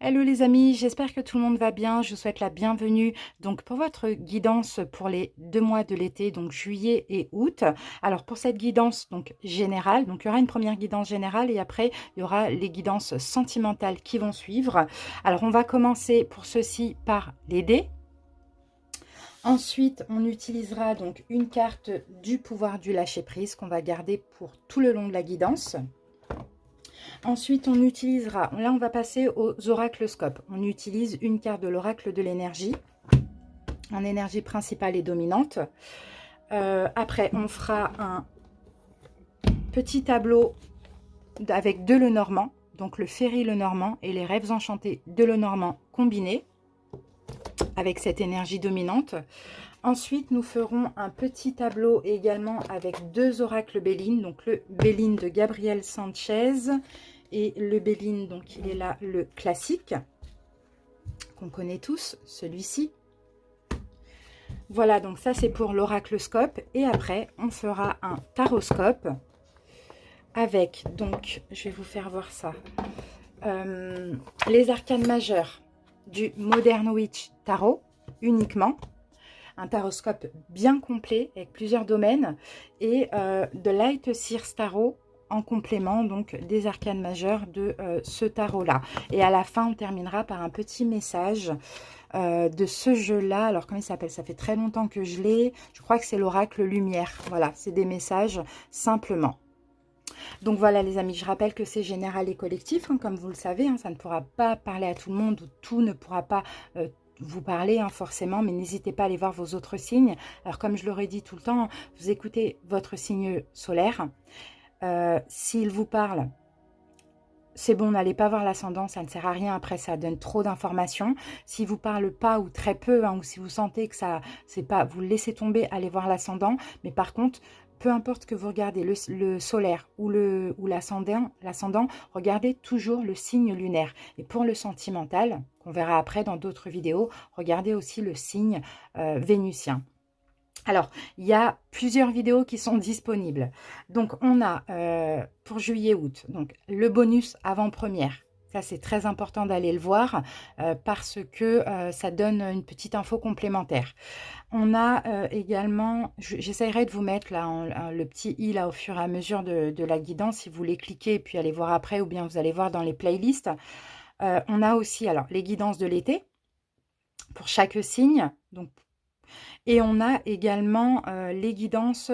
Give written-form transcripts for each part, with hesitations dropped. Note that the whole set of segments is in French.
Hello les amis, j'espère que tout le monde va bien. Je vous souhaite la bienvenue donc pour votre guidance pour les 2 mois de l'été, donc juillet et août. Alors pour cette guidance donc générale, donc il y aura une première guidance générale et après il y aura les guidances sentimentales qui vont suivre. Alors on va commencer pour ceci par les dés. Ensuite, on utilisera donc une carte du pouvoir du lâcher-prise qu'on va garder pour tout le long de la guidance. Ensuite, on utilisera, là on va passer aux oraclescopes. On utilise une carte de l'oracle de l'énergie, en énergie principale et dominante. Après, on fera un petit tableau avec de Lenormand, donc le Féry Lenormand et les rêves enchantés de Lenormand combinés, avec cette énergie dominante. Ensuite, nous ferons un petit tableau également avec 2 oracles Béline, donc le Béline de Gabriel Sanchez et le Béline, donc il est là, le classique, qu'on connaît tous, celui-ci. Voilà, donc ça c'est pour l'oraclescope. Et après, on fera un taroscope avec, donc, je vais vous faire voir ça, les arcanes majeures du Modern Witch Tarot, uniquement. Un taroscope bien complet avec plusieurs domaines et de Light Seers Tarot en complément donc des arcanes majeures de ce tarot là. Et à la fin on terminera par un petit message de ce jeu là. Alors comment il s'appelle? Ça fait très longtemps que je l'ai. Je crois que c'est l'oracle lumière. Voilà, c'est des messages simplement. Donc voilà les amis, je rappelle que c'est général et collectif, hein, comme vous le savez, hein, ça ne pourra pas parler à tout le monde ou tout ne pourra pas vous parler forcément, mais n'hésitez pas à aller voir vos autres signes. Alors comme je l'aurais dit tout le temps, vous écoutez votre signe solaire. S'il vous parle, c'est bon, n'allez pas voir l'ascendant, ça ne sert à rien, après ça donne trop d'informations. S'il vous parle pas ou très peu, hein, ou si vous sentez que ça, c'est pas, vous le laissez tomber, allez voir l'ascendant. Mais par contre, peu importe que vous regardez le solaire ou l'ascendant, regardez toujours le signe lunaire. Et pour le sentimental, qu'on verra après dans d'autres vidéos, regardez aussi le signe vénusien. Alors, il y a plusieurs vidéos qui sont disponibles. Donc, on a pour juillet-août, donc le bonus avant-première. Ça, c'est très important d'aller le voir parce que ça donne une petite info complémentaire. On a également, j'essaierai de vous mettre là le petit i là au fur et à mesure de la guidance, si vous voulez cliquer et puis aller voir après, ou bien vous allez voir dans les playlists. On a aussi alors les guidances de l'été pour chaque signe. Donc, et on a également les guidances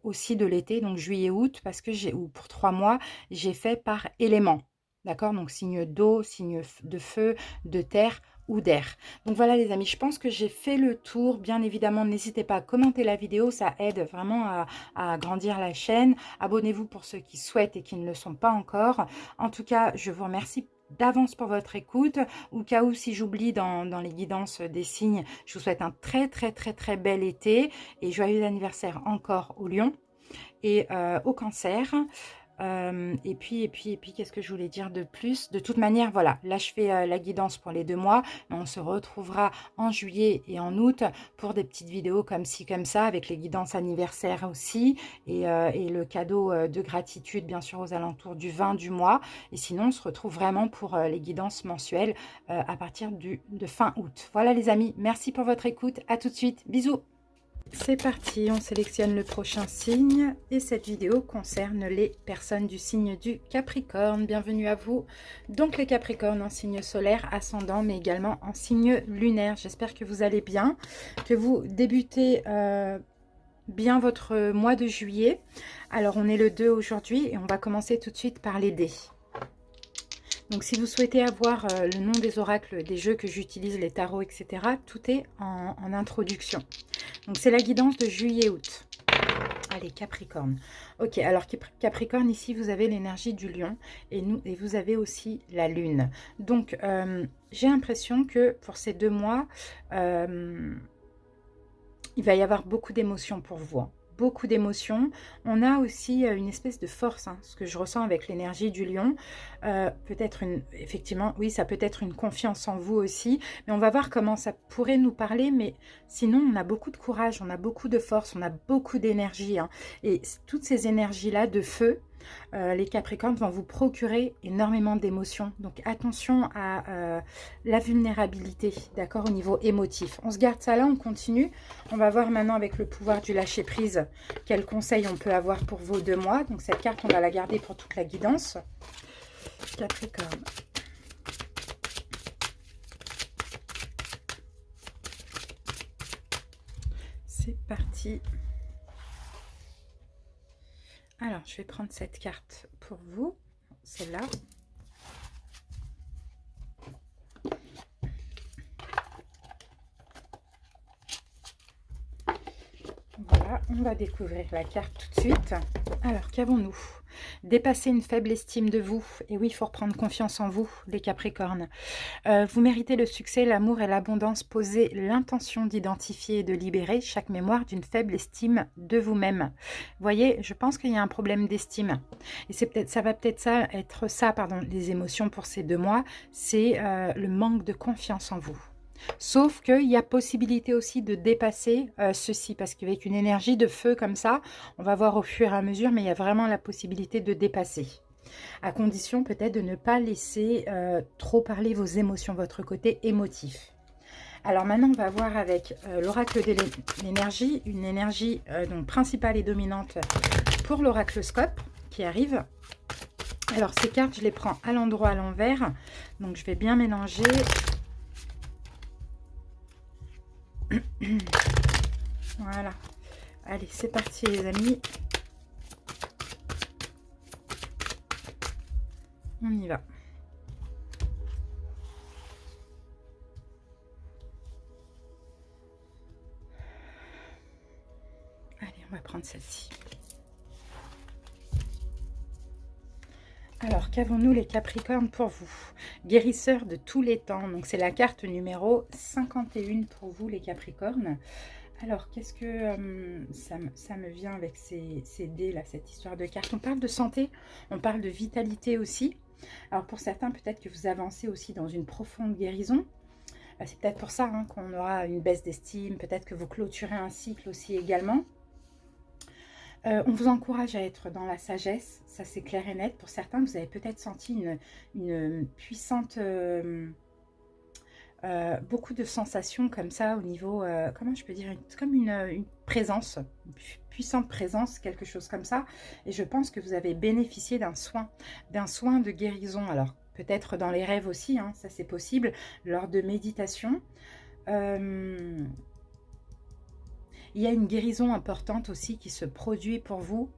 aussi de l'été, donc juillet-août, parce que ou pour 3 mois, j'ai fait par élément. D'accord? Donc signe d'eau, signe de feu, de terre ou d'air. Donc voilà les amis, je pense que j'ai fait le tour. Bien évidemment, n'hésitez pas à commenter la vidéo, ça aide vraiment à agrandir la chaîne. Abonnez-vous pour ceux qui souhaitent et qui ne le sont pas encore. En tout cas, je vous remercie d'avance pour votre écoute. Au cas où, si j'oublie dans les guidances des signes, je vous souhaite un très bel été et joyeux anniversaire encore au Lion et au Cancer. Et puis qu'est-ce que je voulais dire de plus? De toute manière, voilà, là je fais la guidance pour les 2 mois, mais on se retrouvera en juillet et en août pour des petites vidéos comme ci, comme ça, avec les guidances anniversaires aussi, et le cadeau de gratitude, bien sûr, aux alentours du 20 du mois. Et sinon, on se retrouve vraiment pour les guidances mensuelles à partir de fin août. Voilà les amis, merci pour votre écoute, à tout de suite, bisous! C'est parti, on sélectionne le prochain signe et cette vidéo concerne les personnes du signe du Capricorne. Bienvenue à vous. Donc les Capricornes en signe solaire, ascendant, mais également en signe lunaire. J'espère que vous allez bien, que vous débutez bien votre mois de juillet. Alors on est le 2 aujourd'hui et on va commencer tout de suite par les dés. Donc, si vous souhaitez avoir le nom des oracles, des jeux que j'utilise, les tarots, etc., tout est en introduction. Donc, c'est la guidance de juillet-août. Allez, Capricorne. Ok, alors Capricorne, ici, vous avez l'énergie du lion et vous avez aussi la lune. Donc, j'ai l'impression que pour ces 2 mois, il va y avoir beaucoup d'émotions pour vous. Hein. Beaucoup d'émotions. On a aussi une espèce de force, hein, ce que je ressens avec l'énergie du lion. Peut-être effectivement, oui, ça peut être une confiance en vous aussi. Mais on va voir comment ça pourrait nous parler. Mais sinon, on a beaucoup de courage, on a beaucoup de force, on a beaucoup d'énergie. Hein, et toutes ces énergies-là de feu, les Capricornes vont vous procurer énormément d'émotions. Donc attention à la vulnérabilité, d'accord, au niveau émotif. On se garde ça là, on continue. On va voir maintenant avec le pouvoir du lâcher-prise quels conseils on peut avoir pour vos 2 mois. Donc cette carte, on va la garder pour toute la guidance. Capricorne. C'est parti. Alors, je vais prendre cette carte pour vous, celle-là. Voilà, on va découvrir la carte tout de suite. Alors, qu'avons-nous? Dépasser une faible estime de vous. Et oui, il faut reprendre confiance en vous, les Capricornes. Vous méritez le succès, l'amour et l'abondance. Posez l'intention d'identifier et de libérer chaque mémoire d'une faible estime de vous-même. Vous voyez, je pense qu'il y a un problème d'estime. Et c'est peut-être, ça va peut-être être ça, pardon, les émotions pour ces 2 mois. C'est le manque de confiance en vous. Sauf qu'il y a possibilité aussi de dépasser ceci, parce qu'avec une énergie de feu comme ça, on va voir au fur et à mesure, mais il y a vraiment la possibilité de dépasser. À condition peut-être de ne pas laisser trop parler vos émotions, votre côté émotif. Alors maintenant, on va voir avec l'oracle de l'énergie, une énergie donc principale et dominante pour l'oracloscope qui arrive. Alors ces cartes, je les prends à l'endroit, à l'envers, donc je vais bien mélanger. Voilà. Allez, c'est parti les amis. On y va. Allez, on va prendre celle-ci. Alors, qu'avons-nous les Capricornes pour vous? Guérisseur de tous les temps. Donc, c'est la carte numéro 51 pour vous les Capricornes. Alors, qu'est-ce que ça me vient avec ces dés, là, cette histoire de cartes? On parle de santé, on parle de vitalité aussi. Alors, pour certains, peut-être que vous avancez aussi dans une profonde guérison. C'est peut-être pour ça hein, qu'on aura une baisse d'estime. Peut-être que vous clôturez un cycle aussi également. On vous encourage à être dans la sagesse, ça c'est clair et net. Pour certains, vous avez peut-être senti une puissante... beaucoup de sensations comme ça au niveau, comment je peux dire, comme une présence, une puissante présence, quelque chose comme ça. Et je pense que vous avez bénéficié d'un soin de guérison. Alors, peut-être dans les rêves aussi, hein, ça c'est possible, lors de méditation. Il y a une guérison importante aussi qui se produit pour vous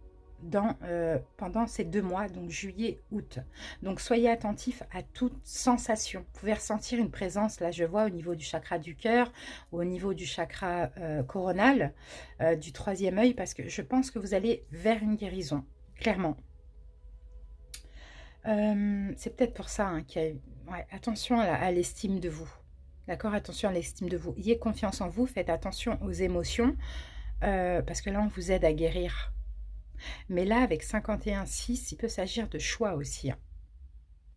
pendant ces 2 mois, donc juillet, août. Donc soyez attentifs à toute sensation. Vous pouvez ressentir une présence, là je vois au niveau du chakra du cœur, au niveau du chakra coronal, du 3e œil, parce que je pense que vous allez vers une guérison, clairement. C'est peut-être pour ça hein, qu'il y a... Ouais, attention à l'estime de vous. D'accord, attention à l'estime de vous. Ayez confiance en vous, faites attention aux émotions, parce que là, on vous aide à guérir. Mais là, avec 51,6, il peut s'agir de choix aussi. Hein.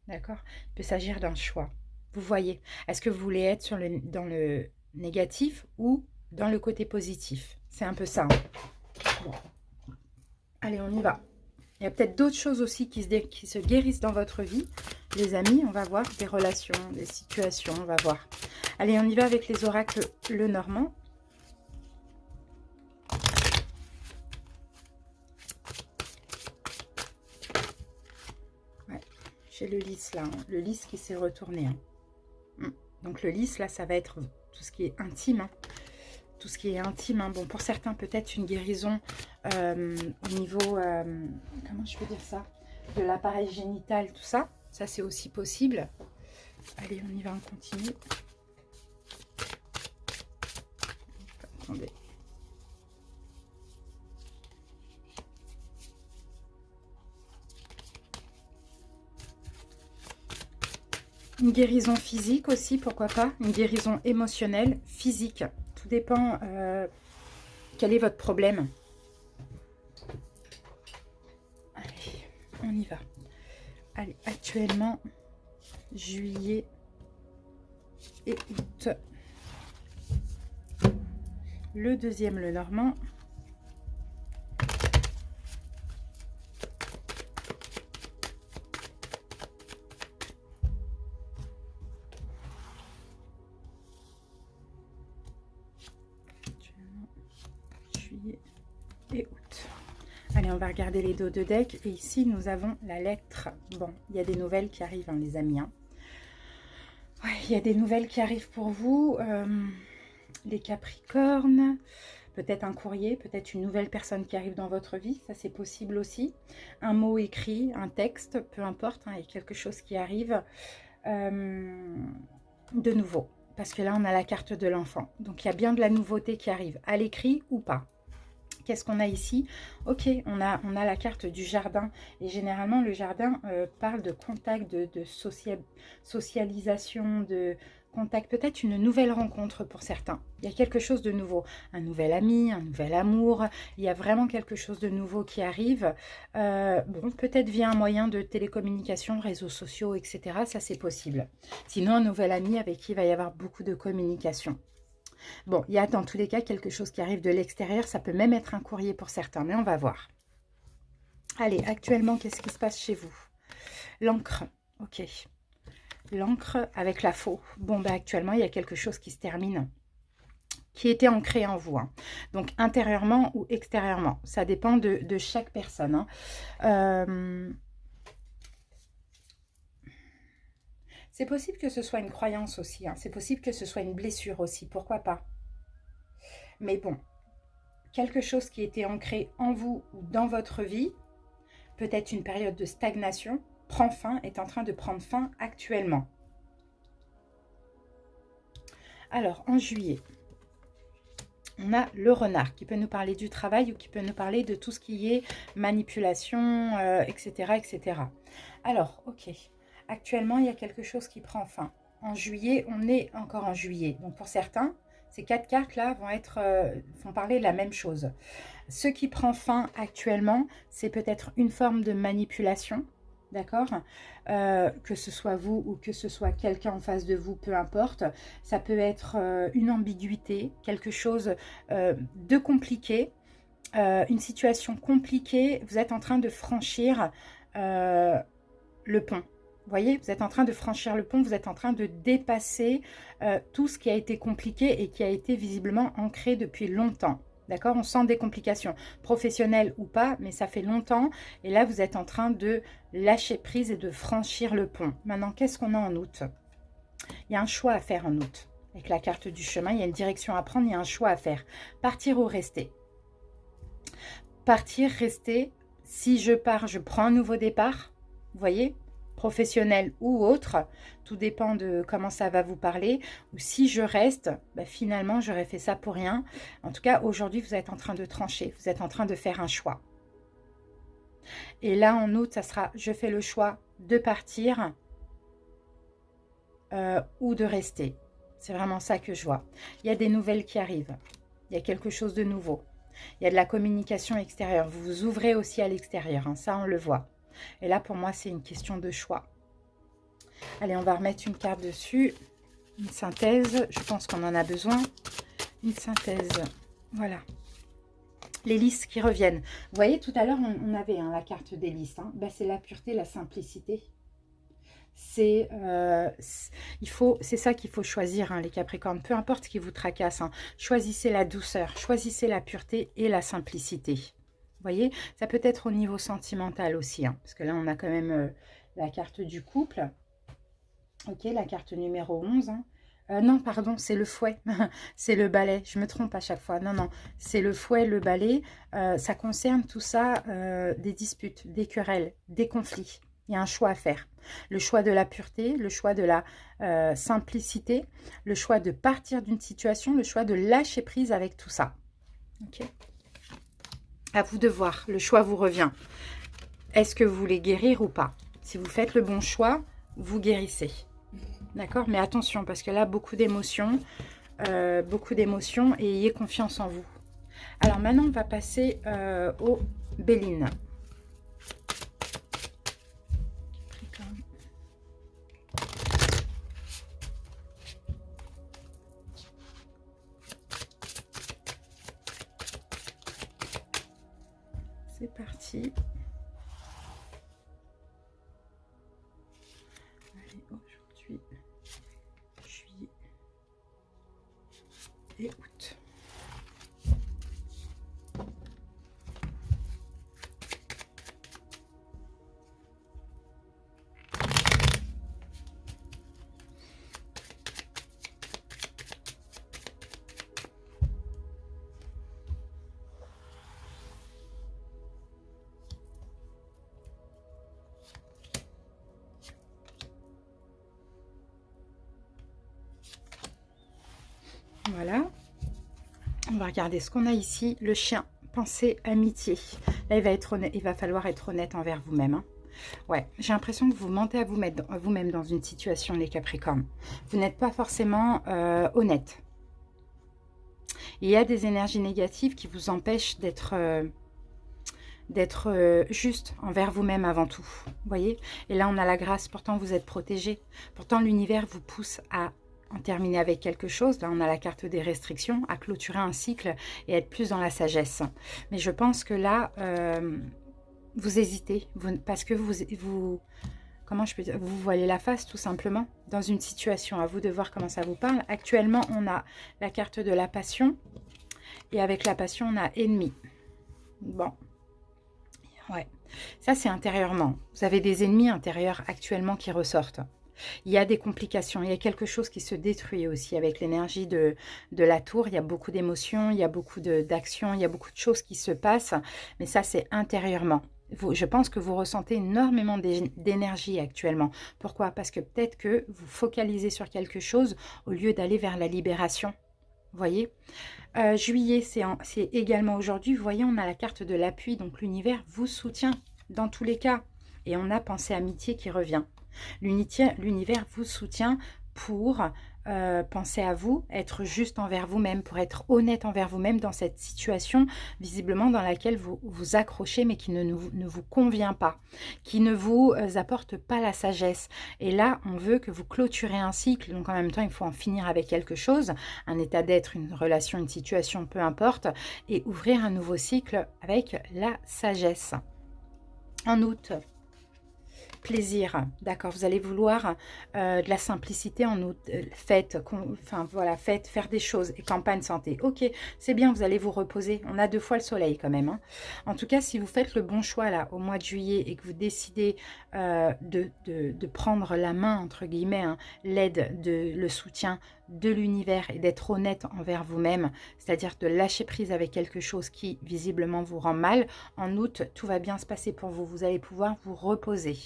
D'accord? Il peut s'agir d'un choix. Vous voyez, est-ce que vous voulez être dans le négatif ou dans le côté positif? C'est un peu ça. Hein. Bon. Allez, on y va. Il y a peut-être d'autres choses aussi qui se guérissent dans votre vie. Les amis, on va voir des relations, des situations, on va voir. Allez, on y va avec les oracles le normand. Ouais, j'ai le lys là, hein, le lys qui s'est retourné. Hein. Donc le lys là, ça va être tout ce qui est intime. Hein. Tout ce qui est intime. Hein. Bon, pour certains, peut-être une guérison au niveau, comment je peux dire ça, de l'appareil génital, tout ça. Ça, c'est aussi possible. Allez, on y va, on continue. Attendez. Une guérison physique aussi, pourquoi pas. Une guérison émotionnelle, physique. Tout dépend quel est votre problème. Allez, on y va. Allez, actuellement, juillet et août. Le 2e, le normand. et août. Allez, on va regarder les dos de deck. Et ici, nous avons la lettre. Bon, il y a des nouvelles qui arrivent, hein, les amis. Hein. Ouais, il y a des nouvelles qui arrivent pour vous. Les Capricornes. Peut-être un courrier, peut-être une nouvelle personne qui arrive dans votre vie. Ça, c'est possible aussi. Un mot écrit, un texte, peu importe. Hein, il y a quelque chose qui arrive de nouveau. Parce que là, on a la carte de l'enfant. Donc, il y a bien de la nouveauté qui arrive, à l'écrit ou pas. Qu'est-ce qu'on a ici? Ok, on a la carte du jardin. Et généralement, le jardin parle de contact, de socialisation, de contact. Peut-être une nouvelle rencontre pour certains. Il y a quelque chose de nouveau. Un nouvel ami, un nouvel amour. Il y a vraiment quelque chose de nouveau qui arrive. Bon, peut-être via un moyen de télécommunication, réseaux sociaux, etc. Ça, c'est possible. Sinon, un nouvel ami avec qui il va y avoir beaucoup de communication. Bon, il y a dans tous les cas quelque chose qui arrive de l'extérieur. Ça peut même être un courrier pour certains, mais on va voir. Allez, actuellement, qu'est-ce qui se passe chez vous? L'encre, ok. L'encre avec la faux. Bon, bah actuellement, il y a quelque chose qui se termine, qui était ancré en vous. Hein. Donc, intérieurement ou extérieurement. Ça dépend de chaque personne. Hein. C'est possible que ce soit une croyance aussi. Hein. C'est possible que ce soit une blessure aussi. Pourquoi pas? Mais bon, quelque chose qui était ancré en vous ou dans votre vie, peut-être une période de stagnation, prend fin, est en train de prendre fin actuellement. Alors, en juillet, on a le renard qui peut nous parler du travail ou qui peut nous parler de tout ce qui est manipulation, etc., etc. Alors, ok. Actuellement, il y a quelque chose qui prend fin. En juillet, on est encore en juillet. Donc, pour certains, ces 4 cartes-là vont parler de la même chose. Ce qui prend fin actuellement, c'est peut-être une forme de manipulation. D'accord, que ce soit vous ou que ce soit quelqu'un en face de vous, peu importe. Ça peut être une ambiguïté, quelque chose de compliqué, une situation compliquée. Vous êtes en train de franchir le pont. Vous voyez, vous êtes en train de franchir le pont, vous êtes en train de dépasser tout ce qui a été compliqué et qui a été visiblement ancré depuis longtemps. D'accord? On sent des complications, professionnelles ou pas, mais ça fait longtemps. Et là, vous êtes en train de lâcher prise et de franchir le pont. Maintenant, qu'est-ce qu'on a en août? Il y a un choix à faire en août. Avec la carte du chemin, il y a une direction à prendre, il y a un choix à faire. Partir ou rester? Partir, rester. Si je pars, je prends un nouveau départ. Vous voyez? Professionnel ou autre, tout dépend de comment ça va vous parler, ou si je reste, bah finalement j'aurais fait ça pour rien. En tout cas, aujourd'hui vous êtes en train de trancher, vous êtes en train de faire un choix. Et là en août, ça sera, je fais le choix de partir ou de rester. C'est vraiment ça que je vois. Il y a des nouvelles qui arrivent, il y a quelque chose de nouveau. Il y a de la communication extérieure, vous vous ouvrez aussi à l'extérieur, hein, ça on le voit. Et là, pour moi, c'est une question de choix. Allez, on va remettre une carte dessus. Une synthèse. Je pense qu'on en a besoin. Une synthèse. Voilà. Les lys qui reviennent. Vous voyez, tout à l'heure, on avait la carte des lys. Hein. Ben, c'est la pureté, la simplicité. C'est ça qu'il faut choisir, hein, les Capricornes. Peu importe ce qui vous tracasse. Hein. Choisissez la douceur. Choisissez la pureté et la simplicité. Vous voyez, ça peut être au niveau sentimental aussi, hein, parce que là, on a quand même la carte du couple. Ok, la carte numéro 11. Hein. Non, pardon, c'est le fouet. C'est le balai. Je me trompe à chaque fois. Non, non, c'est le fouet, le balai. Ça concerne tout ça, des disputes, des querelles, des conflits. Il y a un choix à faire. Le choix de la pureté, le choix de la simplicité, le choix de partir d'une situation, le choix de lâcher prise avec tout ça. Ok. À vous de voir, le choix vous revient. Est-ce que vous voulez guérir ou pas? Si vous faites le bon choix, vous guérissez. D'accord? Mais attention, parce que là, beaucoup d'émotions et ayez confiance en vous. Alors maintenant, on va passer aux Bélines. C'est parti. Allez, aujourd'hui, juillet et août. Voilà. On va regarder ce qu'on a ici. Le chien, pensée, amitié. Là, il va falloir être honnête envers vous-même. Hein. Ouais, j'ai l'impression que vous mentez à vous-même dans une situation, les Capricornes. Vous n'êtes pas forcément honnête. Il y a des énergies négatives qui vous empêchent d'être juste envers vous-même avant tout. Vous voyez? Et là, on a la grâce. Pourtant, vous êtes protégé. Pourtant, l'univers vous pousse à en terminer avec quelque chose. Là, on a la carte des restrictions, à clôturer un cycle et être plus dans la sagesse. Mais je pense que là, vous hésitez parce que comment je peux dire, vous voilez la face tout simplement dans une situation. À vous de voir comment ça vous parle. Actuellement, on a la carte de la passion et avec la passion, on a ennemi. Bon. Ouais, ça c'est intérieurement. Vous avez des ennemis intérieurs actuellement qui ressortent. Il y a des complications, il y a quelque chose qui se détruit aussi avec l'énergie de la tour. Il y a beaucoup d'émotions, il y a beaucoup d'actions, il y a beaucoup de choses qui se passent. Mais ça c'est intérieurement. Je pense que vous ressentez énormément d'énergie actuellement. Pourquoi? Parce que peut-être que vous focalisez sur quelque chose au lieu d'aller vers la libération. Vous voyez? Juillet, c'est également aujourd'hui. Vous voyez, on a la carte de l'appui. Donc, l'univers vous soutient dans tous les cas. Et on a pensée amitié qui revient. L'univers vous soutient pour penser à vous, être juste envers vous-même, pour être honnête envers vous-même dans cette situation, visiblement dans laquelle vous vous accrochez, mais qui ne vous convient pas, qui ne vous apporte pas la sagesse. Et là, on veut que vous clôturez un cycle, donc en même temps, il faut en finir avec quelque chose, un état d'être, une relation, une situation, peu importe, et ouvrir un nouveau cycle avec la sagesse. En août, plaisir, d'accord, vous allez vouloir de la simplicité en août, fête, enfin voilà, fête, faire des choses et campagne santé. Ok, c'est bien, vous allez vous reposer. On a 2 fois le soleil quand même. Hein. En tout cas, si vous faites le bon choix là au mois de juillet et que vous décidez de prendre la main, entre guillemets, hein, l'aide, le soutien de l'univers et d'être honnête envers vous-même, c'est-à-dire de lâcher prise avec quelque chose qui visiblement vous rend mal, en août, tout va bien se passer pour vous. Vous allez pouvoir vous reposer.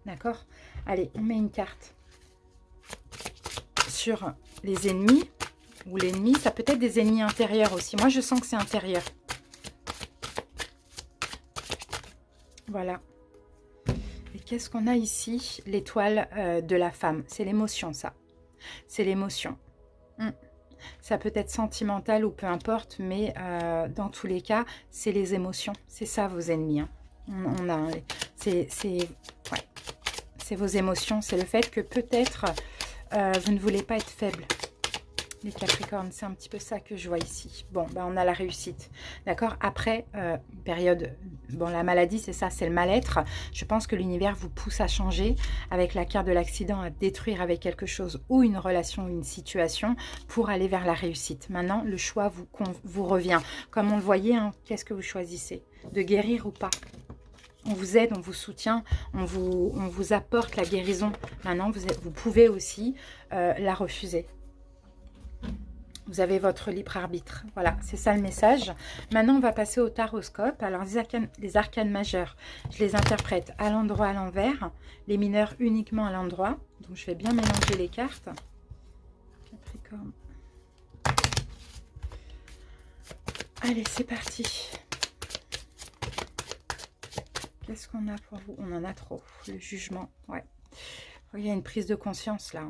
D'accord? Allez, on met une carte sur les ennemis ou l'ennemi. Ça peut être des ennemis intérieurs aussi. Moi, je sens que c'est intérieur. Voilà. Et qu'est-ce qu'on a ici? L'étoile de la femme. C'est l'émotion, ça. C'est l'émotion. Ça peut être sentimental ou peu importe, mais dans tous les cas, c'est les émotions. C'est ça, vos ennemis. Hein. C'est vos émotions. C'est le fait que peut-être vous ne voulez pas être faible. Les Capricornes, c'est un petit peu ça que je vois ici. Bon, ben on a la réussite. D'accord? Après, période... Bon, la maladie, c'est ça, c'est le mal-être. Je pense que l'univers vous pousse à changer avec la carte de l'accident, à détruire avec quelque chose ou une relation ou une situation pour aller vers la réussite. Maintenant, le choix vous revient. Comme on le voyait, hein, qu'est-ce que vous choisissez? De guérir ou pas? On vous aide, on vous soutient, on vous apporte la guérison. Maintenant, vous pouvez aussi la refuser. Vous avez votre libre arbitre. Voilà, c'est ça le message. Maintenant, on va passer au taroscope. Alors, les arcanes majeures, je les interprète à l'endroit, à l'envers. Les mineurs uniquement à l'endroit. Donc, je vais bien mélanger les cartes. Capricorne. Allez, c'est parti. Qu'est-ce qu'on a pour vous? On en a trop. Le jugement, ouais. Il y a une prise de conscience, là.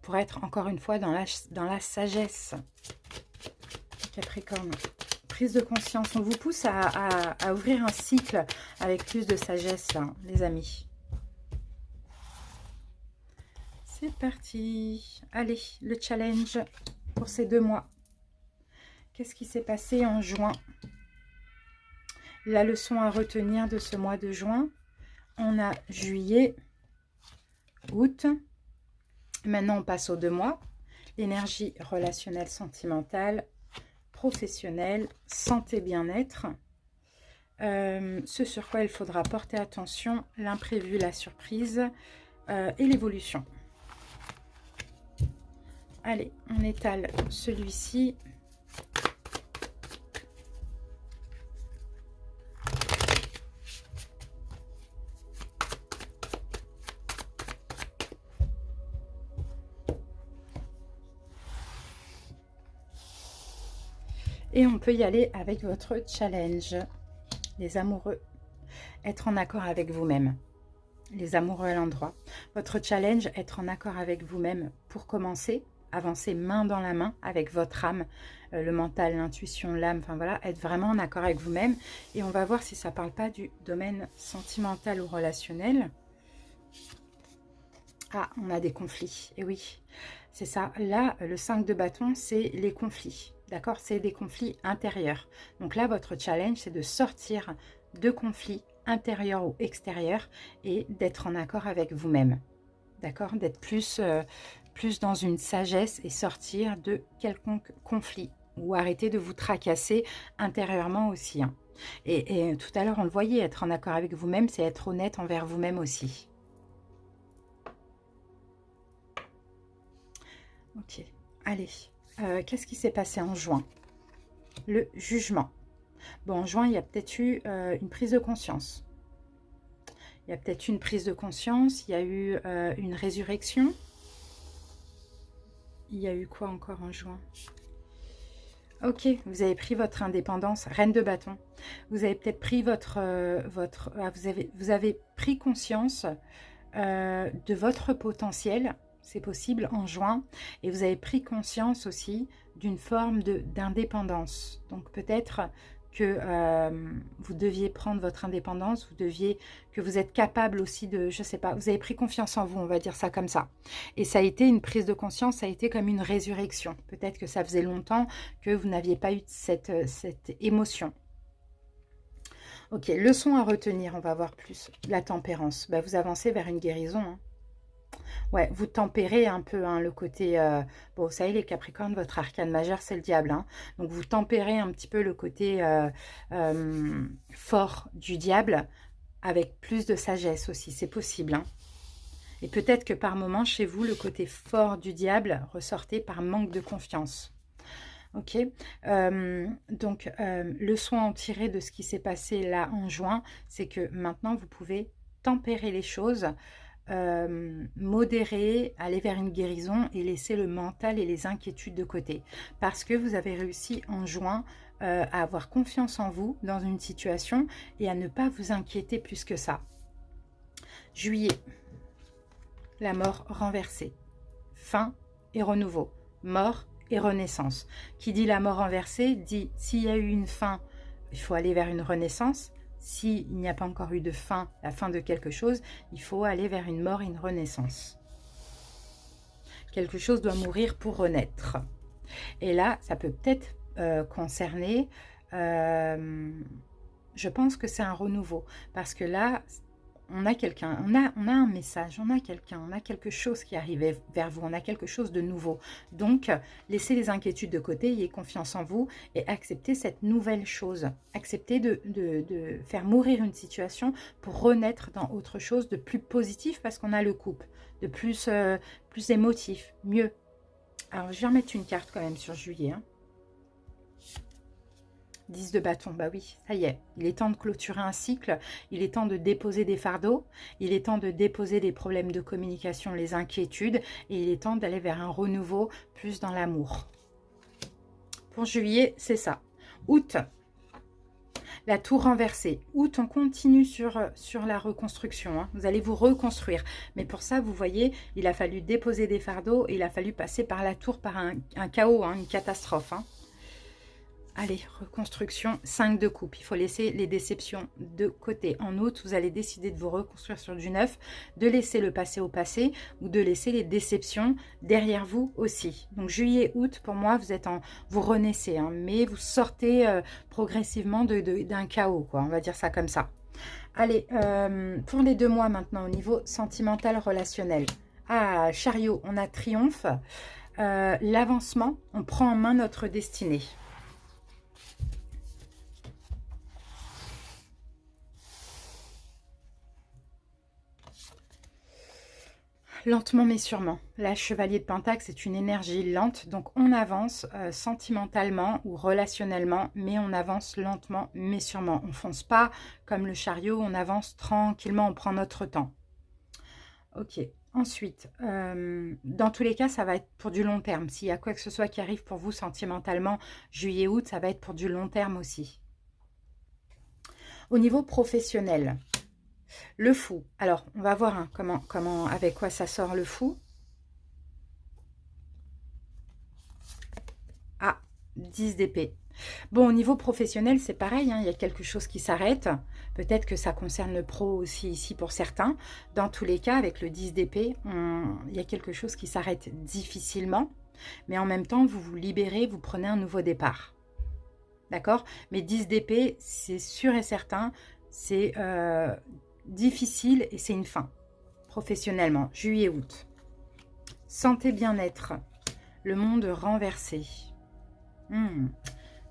Pour être, encore une fois, dans la sagesse. Capricorne. Prise de conscience. On vous pousse à ouvrir un cycle avec plus de sagesse, là, les amis. C'est parti. Allez, le challenge pour ces 2 mois. Qu'est-ce qui s'est passé en juin? La leçon à retenir de ce mois de juin. On a juillet, août. Maintenant, on passe aux 2 mois. L'énergie relationnelle, sentimentale, professionnelle, santé, bien-être. Ce sur quoi il faudra porter attention, l'imprévu, la surprise et l'évolution. Allez, on étale celui-ci. Et on peut y aller avec votre challenge. Les amoureux, être en accord avec vous-même. Les amoureux à l'endroit. Votre challenge, être en accord avec vous-même pour commencer. Avancer main dans la main avec votre âme, le mental, l'intuition, l'âme, enfin voilà, être vraiment en accord avec vous-même. Et on va voir si ça ne parle pas du domaine sentimental ou relationnel. Ah, on a des conflits, et oui, c'est ça. Là, le 5 de bâton, c'est les conflits, d'accord? C'est des conflits intérieurs. Donc là, votre challenge, c'est de sortir de conflits intérieurs ou extérieurs et d'être en accord avec vous-même, d'accord? D'être plus dans une sagesse et sortir de quelconque conflit ou arrêter de vous tracasser intérieurement aussi, hein. Et tout à l'heure, on le voyait, être en accord avec vous-même, c'est être honnête envers vous-même aussi. Ok, allez. Qu'est-ce qui s'est passé en juin? Le jugement. Bon, en juin, il y a peut-être eu une prise de conscience. Il y a peut-être eu une prise de conscience, il y a eu une résurrection. Il y a eu quoi encore en juin? Ok, vous avez pris votre indépendance, reine de bâton. Vous avez peut-être pris vous avez pris conscience de votre potentiel, c'est possible, en juin. Et vous avez pris conscience aussi d'une forme d'indépendance. Donc peut-être que vous deviez prendre votre indépendance, que vous êtes capable aussi de, je sais pas, vous avez pris confiance en vous, on va dire ça comme ça. Et ça a été une prise de conscience, ça a été comme une résurrection. Peut-être que ça faisait longtemps que vous n'aviez pas eu cette émotion. Ok, leçon à retenir, on va voir plus. La tempérance, bah, vous avancez vers une guérison, hein. Ouais, vous tempérez un peu, hein, le côté... bon, vous savez, les Capricornes, votre arcane majeur, c'est le diable, hein. Donc, vous tempérez un petit peu le côté fort du diable avec plus de sagesse aussi. C'est possible, hein. Et peut-être que par moment, chez vous, le côté fort du diable ressortait par manque de confiance. Ok, donc leçon à en tirer de ce qui s'est passé là en juin, c'est que maintenant, vous pouvez tempérer les choses, modérer, aller vers une guérison et laisser le mental et les inquiétudes de côté. Parce que vous avez réussi en juin à avoir confiance en vous dans une situation et à ne pas vous inquiéter plus que ça. Juillet, la mort renversée. Fin et renouveau. Mort et renaissance. Qui dit la mort renversée dit s'il y a eu une fin, il faut aller vers une renaissance. S'il n'y a pas encore eu de fin, la fin de quelque chose, il faut aller vers une mort et une renaissance. Quelque chose doit mourir pour renaître. Et là, ça peut peut-être concerner, je pense que c'est un renouveau. Parce que là, on a quelqu'un, on a un message, on a quelqu'un, on a quelque chose qui arrive vers vous, on a quelque chose de nouveau. Donc, laissez les inquiétudes de côté, ayez confiance en vous et acceptez cette nouvelle chose. Acceptez de faire mourir une situation pour renaître dans autre chose de plus positif parce qu'on a le couple, de plus émotif, mieux. Alors, je vais remettre une carte quand même sur juillet, hein. 10 de bâton, bah oui, ça y est, il est temps de clôturer un cycle, il est temps de déposer des fardeaux, il est temps de déposer des problèmes de communication, les inquiétudes, et il est temps d'aller vers un renouveau plus dans l'amour. Pour juillet, c'est ça. Août, la tour renversée. Août, on continue sur la reconstruction, hein. Vous allez vous reconstruire. Mais pour ça, vous voyez, il a fallu déposer des fardeaux, et il a fallu passer par la tour, par un chaos, hein, une catastrophe, hein. Allez, reconstruction, 5 de coupe. Il faut laisser les déceptions de côté. En août, vous allez décider de vous reconstruire sur du neuf, de laisser le passé au passé ou de laisser les déceptions derrière vous aussi. Donc juillet, août, pour moi, vous renaissez, hein, mais vous sortez progressivement d'un chaos, quoi. On va dire ça comme ça. Allez, pour les 2 mois maintenant, au niveau sentimental, relationnel. Ah, chariot, on a triomphe. L'avancement, on prend en main notre destinée. Lentement mais sûrement. Là, chevalier de Pentacle, c'est une énergie lente. Donc, on avance sentimentalement ou relationnellement, mais on avance lentement mais sûrement. On ne fonce pas comme le chariot, on avance tranquillement, on prend notre temps. Ok. Ensuite, dans tous les cas, ça va être pour du long terme. S'il y a quoi que ce soit qui arrive pour vous sentimentalement, juillet-août, ça va être pour du long terme aussi. Au niveau professionnel, le fou. Alors, on va voir hein, avec quoi ça sort le fou. Ah, 10 d'épée. Bon, au niveau professionnel, c'est pareil, hein, il y a quelque chose qui s'arrête. Peut-être que ça concerne le pro aussi ici pour certains. Dans tous les cas, avec le 10 d'épée, il y a quelque chose qui s'arrête difficilement. Mais en même temps, vous vous libérez, vous prenez un nouveau départ. D'accord? Mais 10 d'épée, c'est sûr et certain, c'est difficile et c'est une fin. Professionnellement, juillet-août. Santé, bien-être. Le monde renversé.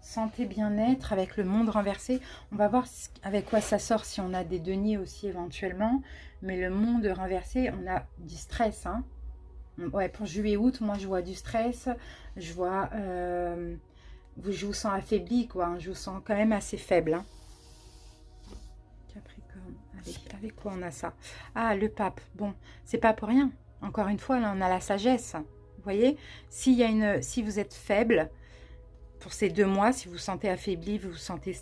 Santé, bien-être avec le monde renversé. On va voir avec quoi ça sort, si on a des deniers aussi éventuellement. Mais le monde renversé, on a du stress. Hein. Ouais, pour juillet-août, moi je vois du stress. Je vois... je vous sens affaibli, quoi. Hein. Je vous sens quand même assez faible. Hein. Capricorne. Allez, avec quoi on a ça? Ah, le pape. Bon, c'est pas pour rien. Encore une fois, là, on a la sagesse. Vous voyez, si vous êtes faible... Pour ces 2 mois, si vous vous sentez affaibli, vous vous sentez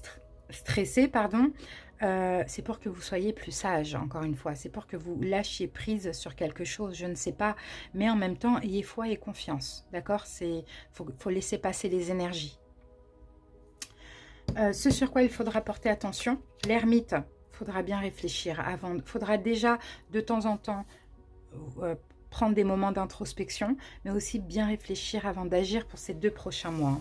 stressé, pardon, c'est pour que vous soyez plus sage, encore une fois. C'est pour que vous lâchiez prise sur quelque chose, je ne sais pas. Mais en même temps, ayez foi et confiance, d'accord? Faut laisser passer les énergies. Ce sur quoi il faudra porter attention, l'ermite, il faudra bien réfléchir avant. Il faudra déjà, de temps en temps, prendre des moments d'introspection, mais aussi bien réfléchir avant d'agir pour ces 2 prochains mois.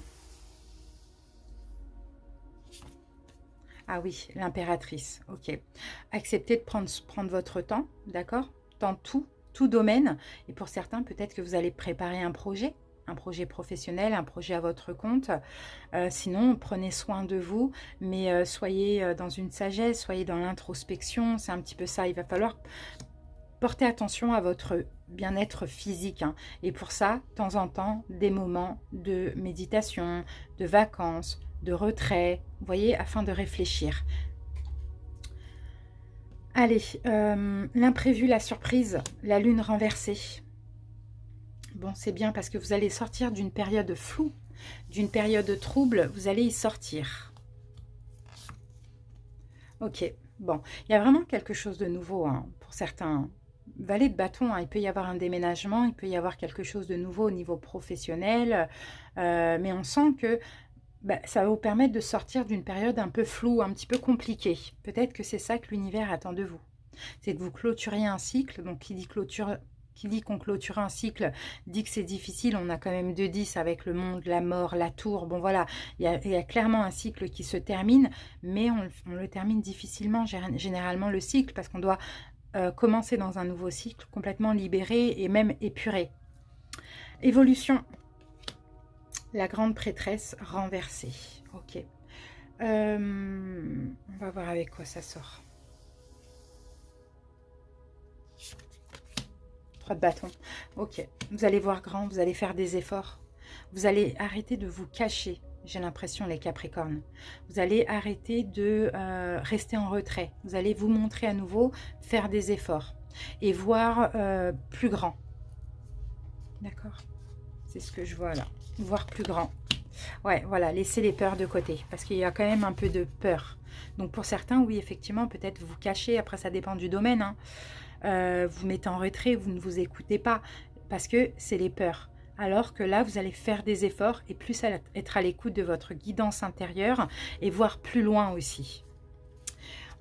Ah oui, l'impératrice, ok. Acceptez de prendre votre temps, d'accord? Dans tout domaine. Et pour certains, peut-être que vous allez préparer un projet professionnel, un projet à votre compte. Sinon, prenez soin de vous, mais soyez dans une sagesse, soyez dans l'introspection. C'est un petit peu ça. Il va falloir porter attention à votre bien-être physique. Hein. Et pour ça, de temps en temps, des moments de méditation, de vacances, de retrait, vous voyez, afin de réfléchir. Allez, l'imprévu, la surprise, la lune renversée. Bon, c'est bien parce que vous allez sortir d'une période floue, d'une période trouble, vous allez y sortir. Ok, bon, il y a vraiment quelque chose de nouveau hein, pour certains. Valet de bâton, hein, il peut y avoir un déménagement, il peut y avoir quelque chose de nouveau au niveau professionnel, mais on sent que ça va vous permettre de sortir d'une période un peu floue, un petit peu compliquée. Peut-être que c'est ça que l'univers attend de vous. C'est que vous clôturiez un cycle. Donc, qui dit qu'on clôture un cycle, dit que c'est difficile. On a quand même 2-10 avec le monde, la mort, la tour. Bon, voilà, il y a clairement un cycle qui se termine, mais on le termine difficilement, généralement, le cycle, parce qu'on doit commencer dans un nouveau cycle, complètement libéré et même épuré. Évolution. La grande prêtresse renversée. Ok. On va voir avec quoi ça sort. 3 de bâton. Ok. Vous allez voir grand, vous allez faire des efforts. Vous allez arrêter de vous cacher, j'ai l'impression, les Capricornes. Vous allez arrêter de rester en retrait. Vous allez vous montrer à nouveau, faire des efforts. Et voir plus grand. D'accord? C'est ce que je vois là. Voir plus grand. Ouais, voilà, laissez les peurs de côté, parce qu'il y a quand même un peu de peur. Donc pour certains, oui, effectivement, peut-être vous cachez, après ça dépend du domaine, hein. Vous mettez en retrait, vous ne vous écoutez pas, parce que c'est les peurs. Alors que là, vous allez faire des efforts et plus être à l'écoute de votre guidance intérieure et voir plus loin aussi.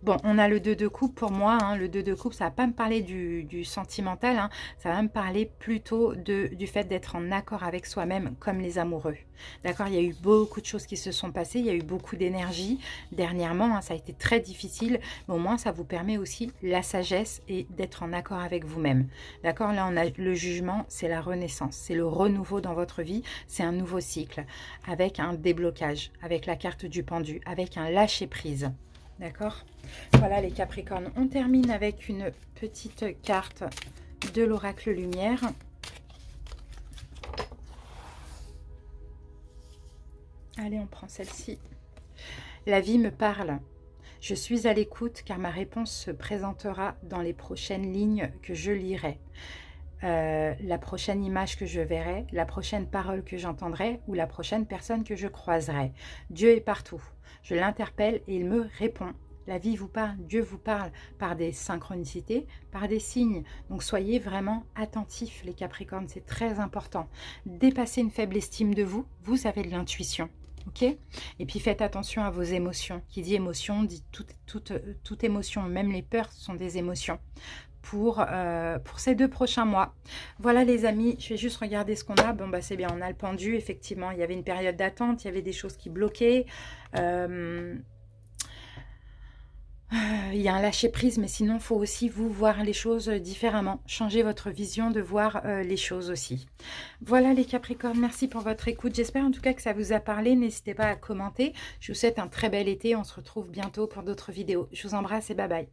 Bon, on a le 2 de coupe pour moi. Hein, le 2 de coupe, ça ne va pas me parler du sentimental. Hein, ça va me parler plutôt du fait d'être en accord avec soi-même comme les amoureux. D'accord? Il y a eu beaucoup de choses qui se sont passées. Il y a eu beaucoup d'énergie dernièrement. Hein, ça a été très difficile. Mais au moins, ça vous permet aussi la sagesse et d'être en accord avec vous-même. D'accord? Là, on a le jugement. C'est la renaissance. C'est le renouveau dans votre vie. C'est un nouveau cycle. Avec un déblocage. Avec la carte du pendu. Avec un lâcher-prise. D'accord? Voilà les Capricornes. On termine avec une petite carte de l'oracle lumière. Allez, on prend celle-ci. La vie me parle. Je suis à l'écoute car ma réponse se présentera dans les prochaines lignes que je lirai. la prochaine image que je verrai, la prochaine parole que j'entendrai ou la prochaine personne que je croiserai. Dieu est partout. Je l'interpelle et il me répond. La vie vous parle, Dieu vous parle par des synchronicités, par des signes. Donc soyez vraiment attentifs les Capricornes, c'est très important. Dépassez une faible estime de vous, vous avez de l'intuition. Ok. Et puis faites attention à vos émotions. Qui dit émotion dit toute émotion, même les peurs sont des émotions. Pour ces 2 prochains mois. Voilà les amis, je vais juste regarder ce qu'on a. Bon bah c'est bien, on a le pendu, effectivement, il y avait une période d'attente, il y avait des choses qui bloquaient. Il y a un lâcher-prise, mais sinon, il faut aussi vous voir les choses différemment. Changer votre vision de voir les choses aussi. Voilà les Capricornes, merci pour votre écoute. J'espère en tout cas que ça vous a parlé. N'hésitez pas à commenter. Je vous souhaite un très bel été. On se retrouve bientôt pour d'autres vidéos. Je vous embrasse et bye bye.